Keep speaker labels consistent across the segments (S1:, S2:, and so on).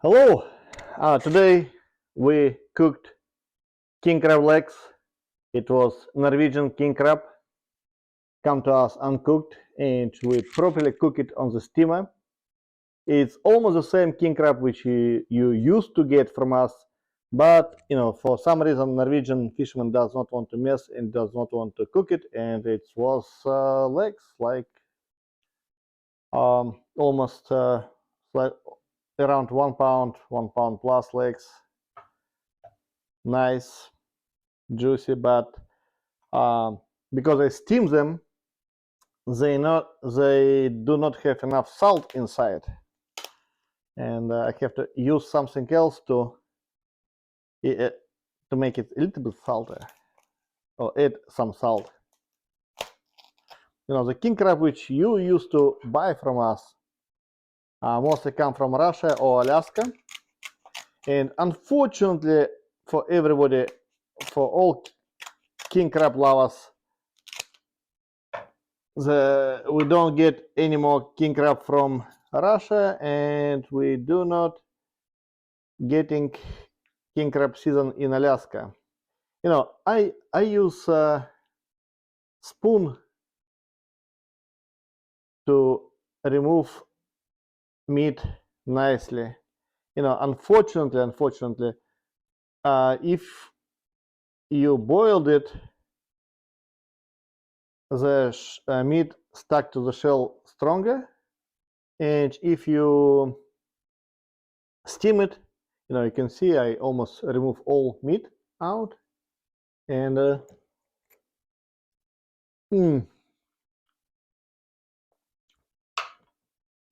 S1: Hello! Today we cooked king crab legs. It was Norwegian king crab, come to us uncooked, and we properly cook it on the steamer. It's almost the same king crab which you used to get from us, but for some reason Norwegian fisherman does not want to mess and does not want to cook it, and it was legs like almost like around 1 pound, 1 pound plus legs, nice juicy, but because I steam them, they do not have enough salt inside, and I have to use something else uh, to make it a little bit salty or add some salt. The king crab which you used to buy from us mostly come from Russia or Alaska, and unfortunately for everybody, for all king crab lovers, we don't get any more king crab from Russia, and we do not getting king crab season in Alaska. I use a spoon to remove meat nicely. Unfortunately, if you boiled it, the meat stuck to the shell stronger, and if you steam it, you can see I almost remove all meat out, and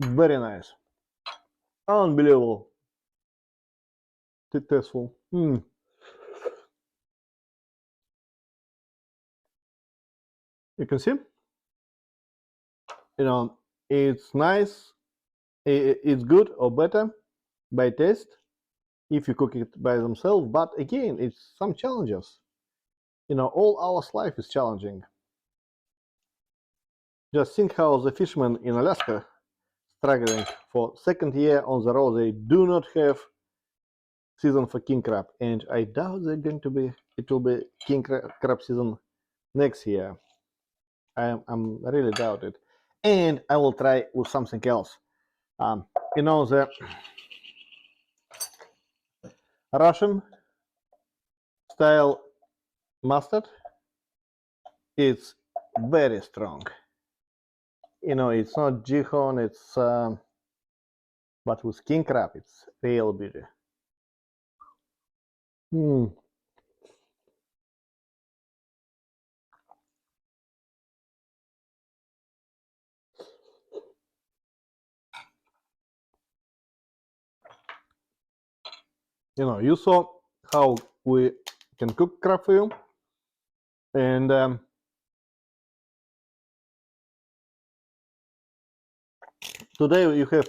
S1: very nice, unbelievable, tasteful. You can see, it's nice, it's good or better by taste if you cook it by themselves, but again, it's some challenges. All our life is challenging. Just think how the fishermen in Alaska struggling for second year on the road. They do not have season for king crab, and I doubt it will be king crab season next year. I'm really doubt it, and I will try with something else. The Russian style mustard, it's very strong. It's not Gihon, it's but with king crab, it's real beauty. Mm. You saw how we can cook crab for you, and today you have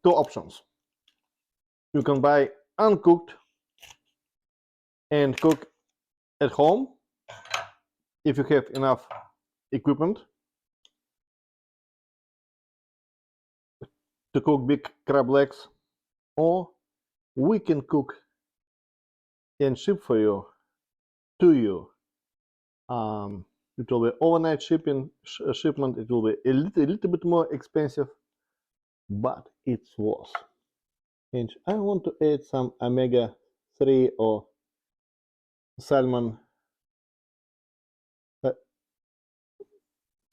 S1: two options. You can buy uncooked and cook at home if you have enough equipment to cook big crab legs, or we can cook and ship for you to you. It will be overnight shipment. It will be a little bit more expensive, but it's worth. And I want to add some omega-3 or salmon,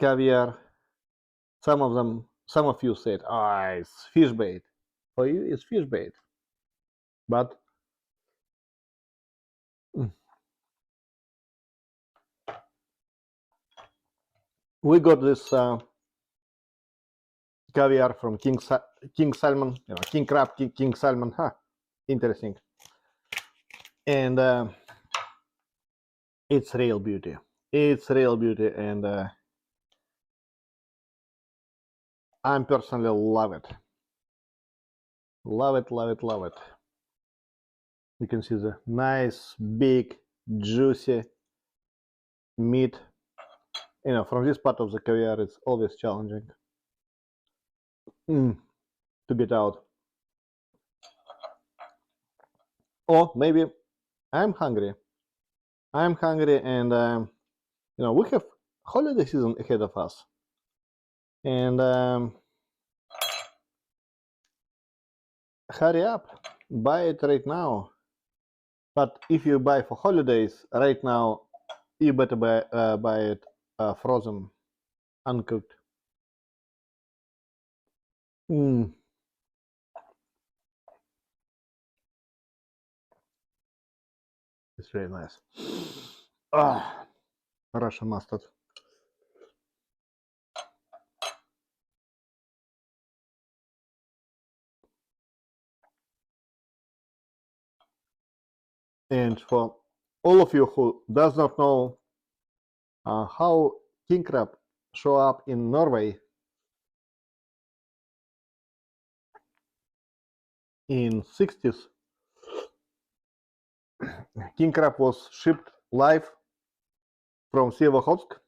S1: caviar. Some of you said, it's fish bait. For you, it's fish bait. But we got this caviar from King Salmon, King Crab, King Salmon. Interesting. And it's real beauty. It's real beauty, and I personally love it. Love it, love it, love it. You can see the nice, big, juicy meat. From this part of the caviar, it's always challenging to get out. Or maybe I'm hungry. I'm hungry, and we have holiday season ahead of us, and hurry up, buy it right now. But if you buy for holidays right now, you better buy it frozen, uncooked. Mm, it's really nice. Ah, Russian mustard. And for all of you who does not know how king crab show up in Norway in 60s, king crab was shipped live from Severhodsk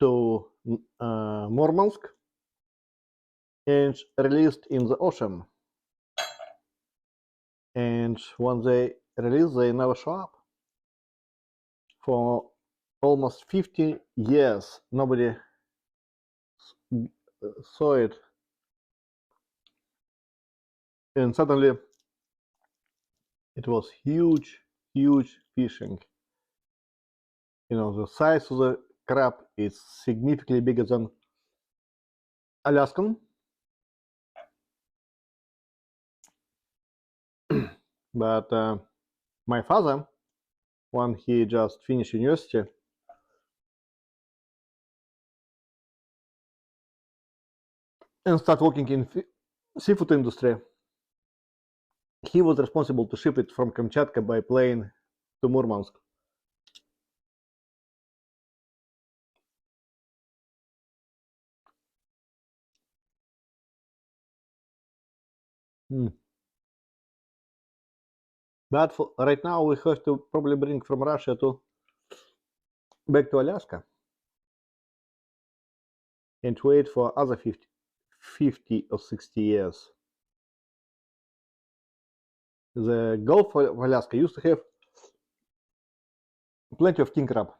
S1: to Murmansk and released in the ocean. And when they release, they never show up. For almost 50 years, nobody saw it, and suddenly it was huge, huge fishing. The size of the crab is significantly bigger than Alaskan, but my father, when he just finished university, and started working in seafood industry, he was responsible to ship it from Kamchatka by plane to Murmansk. Mm. But right now we have to probably bring from Russia to back to Alaska and wait for other 50 or 60 years. The Gulf of Alaska used to have plenty of king crab,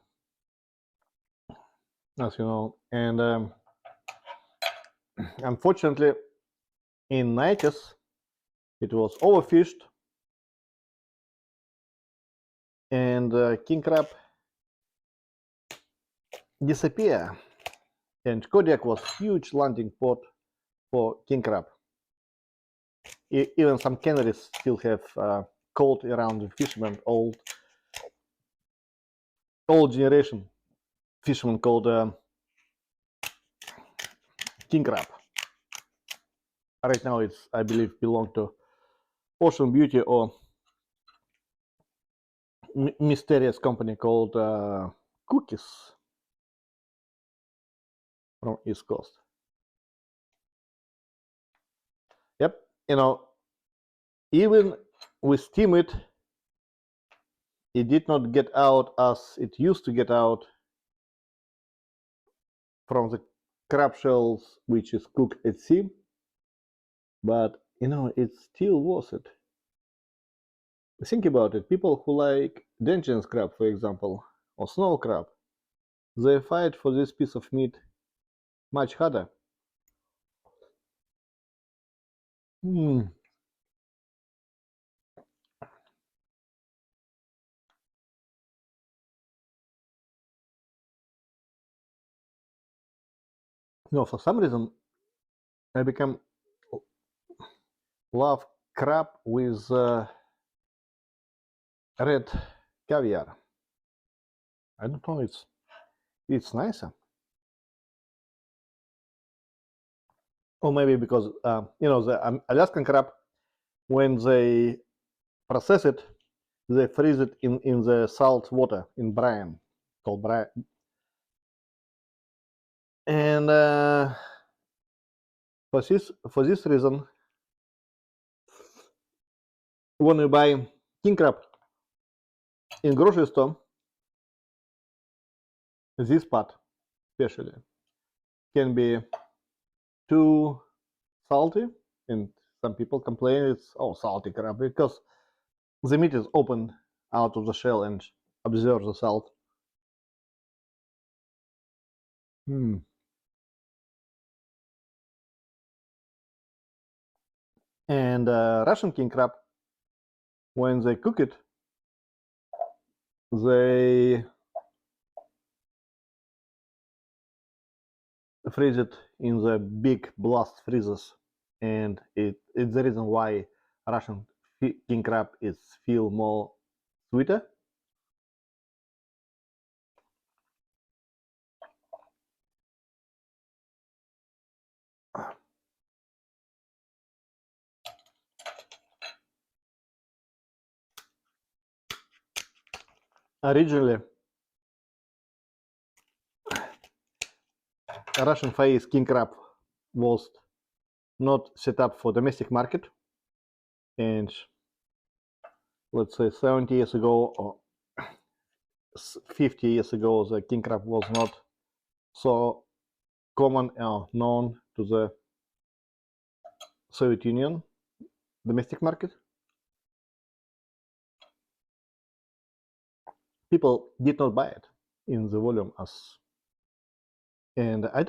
S1: as you know, and unfortunately, in 90s, it was overfished, and king crab disappear. And Kodiak was huge landing port for king crab. Even some canneries still have cult around the fishermen, old generation fishermen called king crab. Right now, it's I believe belong to Ocean Beauty or mysterious company called Cookies from East Coast. Yep, even we steam it, it did not get out as it used to get out from the crab shells, which is cooked at sea. But it's still worth it. Think about it. People who like Dungeness crab, for example, or snow crab, they fight for this piece of meat much harder. Mm. For some reason, I become love crab with red caviar. I don't know. It's nicer, or maybe because the Alaskan crab, when they process it, they freeze it in the salt water in brine, called brine, and for this reason, when you buy king crab in grocery store, this part especially can be too salty and some people complain it's salty crab because the meat is open out of the shell and absorbs the salt. Hmm. And Russian king crab, when they cook it, they freeze it in the big blast freezers, and it's the reason why Russian king crab is feel more sweeter. Originally, Russian face king crab was not set up for domestic market, and let's say 70 years ago or 50 years ago, the king crab was not so common or known to the Soviet Union domestic market. People did not buy it in the volume as, and I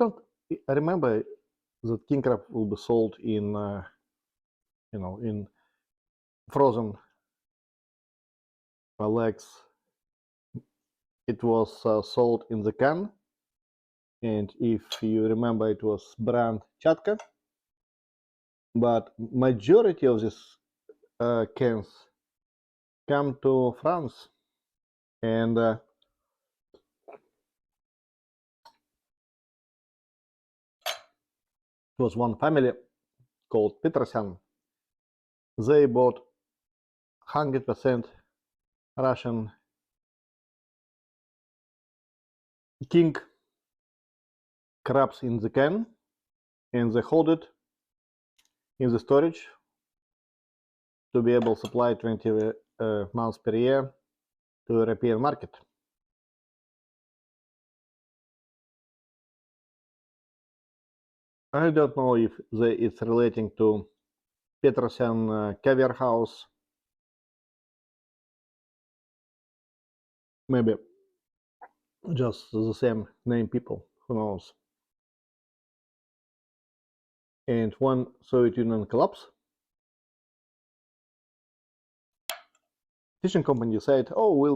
S1: remember that king crab will be sold in in frozen legs. It was sold in the can, and if you remember, it was brand Chatka, but majority of these cans come to France, and it was one family called Petrosyan. They bought 100% Russian king crabs in the can, and they hold it in the storage to be able to supply 20 months per year to European market. I don't know if it's relating to Petrosyan caviar house. Maybe just the same name people. Who knows? And when Soviet Union collapsed, fishing company said, "Oh, we'll